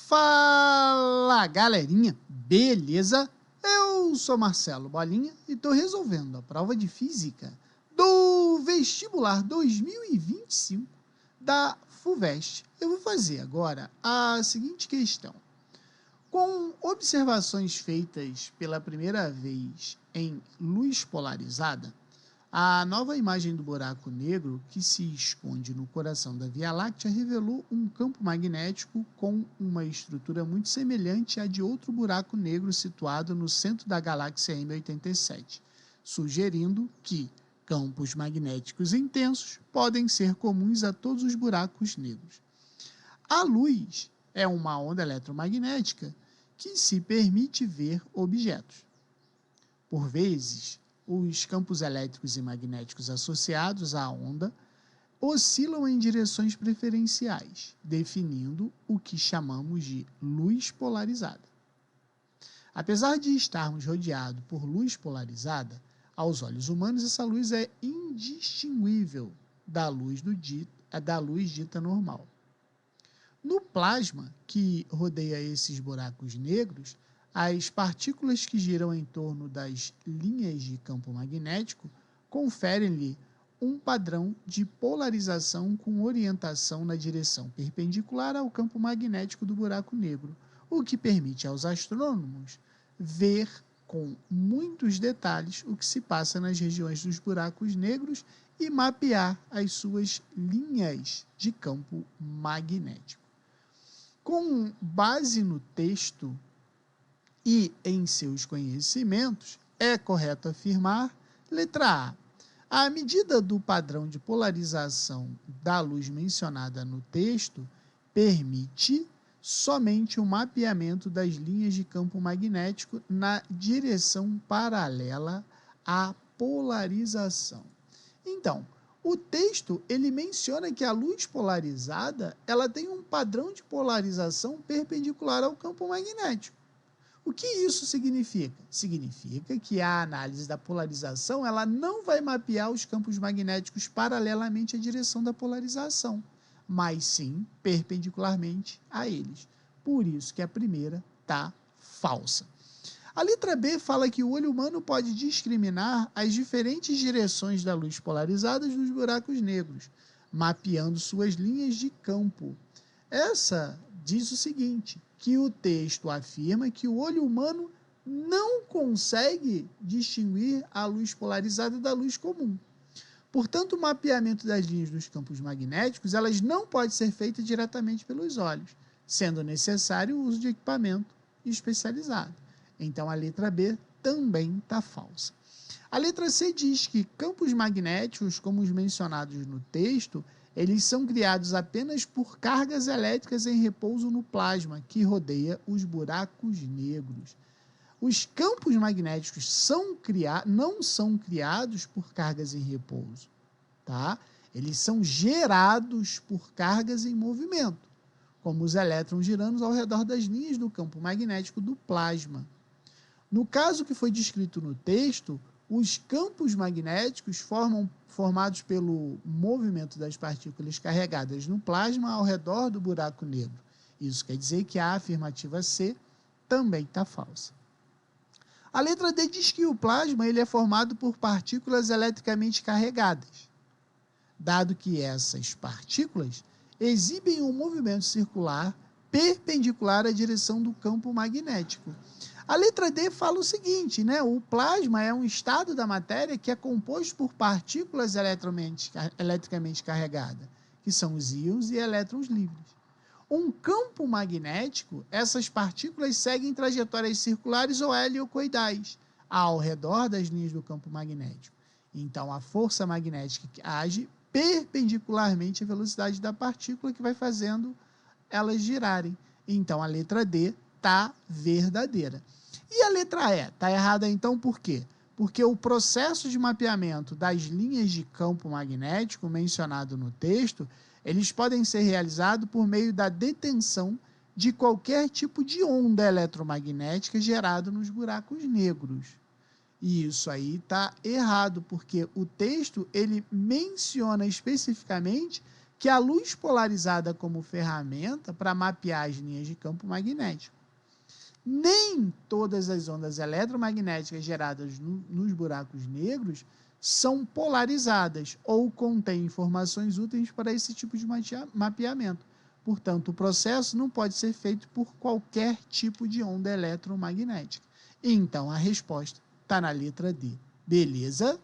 Fala, galerinha, beleza? Eu sou Marcelo Bolinha e estou resolvendo a prova de Física do Vestibular 2025 da FUVEST. Eu vou fazer agora a seguinte questão. Com observações feitas pela primeira vez em luz polarizada, a nova imagem do buraco negro que se esconde no coração da Via Láctea revelou um campo magnético com uma estrutura muito semelhante à de outro buraco negro situado no centro da galáxia M87, sugerindo que campos magnéticos intensos podem ser comuns a todos os buracos negros. A luz é uma onda eletromagnética que se permite ver objetos. Por vezes, os campos elétricos e magnéticos associados à onda oscilam em direções preferenciais, definindo o que chamamos de luz polarizada. Apesar de estarmos rodeados por luz polarizada, aos olhos humanos essa luz é indistinguível da luz dita normal. No plasma que rodeia esses buracos negros, as partículas que giram em torno das linhas de campo magnético conferem-lhe um padrão de polarização com orientação na direção perpendicular ao campo magnético do buraco negro, o que permite aos astrônomos ver com muitos detalhes o que se passa nas regiões dos buracos negros e mapear as suas linhas de campo magnético. Com base no texto e em seus conhecimentos, é correto afirmar, letra A, à medida do padrão de polarização da luz mencionada no texto, permite somente o mapeamento das linhas de campo magnético na direção paralela à polarização. Então, o texto ele menciona que a luz polarizada ela tem um padrão de polarização perpendicular ao campo magnético. O que isso significa? Significa que a análise da polarização ela não vai mapear os campos magnéticos paralelamente à direção da polarização, mas sim perpendicularmente a eles. Por isso que a primeira está falsa. A letra B fala que o olho humano pode discriminar as diferentes direções da luz polarizada dos buracos negros, mapeando suas linhas de campo. Essa diz o seguinte, que o texto afirma que o olho humano não consegue distinguir a luz polarizada da luz comum. Portanto, o mapeamento das linhas dos campos magnéticos elas não pode ser feito diretamente pelos olhos, sendo necessário o uso de equipamento especializado. Então, a letra B também está falsa. A letra C diz que campos magnéticos, como os mencionados no texto, eles são criados apenas por cargas elétricas em repouso no plasma, que rodeia os buracos negros. Os campos magnéticos não são criados por cargas em repouso, tá? Eles são gerados por cargas em movimento, como os elétrons girando ao redor das linhas do campo magnético do plasma. No caso que foi descrito no texto, os campos magnéticos formados pelo movimento das partículas carregadas no plasma ao redor do buraco negro. Isso quer dizer que a afirmativa C também está falsa. A letra D diz que o plasma ele é formado por partículas eletricamente carregadas, dado que essas partículas exibem um movimento circular perpendicular à direção do campo magnético. A letra D fala o seguinte, né? O plasma é um estado da matéria que é composto por partículas eletricamente carregadas, que são os íons e elétrons livres. Um campo magnético, essas partículas seguem trajetórias circulares ou helicoidais ao redor das linhas do campo magnético. Então, a força magnética age perpendicularmente à velocidade da partícula que vai fazendo elas girarem. Então, a letra D está verdadeira. E a letra E? Está errada então por quê? Porque o processo de mapeamento das linhas de campo magnético mencionado no texto, eles podem ser realizados por meio da detenção de qualquer tipo de onda eletromagnética gerada nos buracos negros. E isso aí está errado, porque o texto ele menciona especificamente que a luz polarizada como ferramenta para mapear as linhas de campo magnético. Nem todas as ondas eletromagnéticas geradas nos buracos negros são polarizadas ou contêm informações úteis para esse tipo de mapeamento. Portanto, o processo não pode ser feito por qualquer tipo de onda eletromagnética. Então, a resposta está na letra D. Beleza?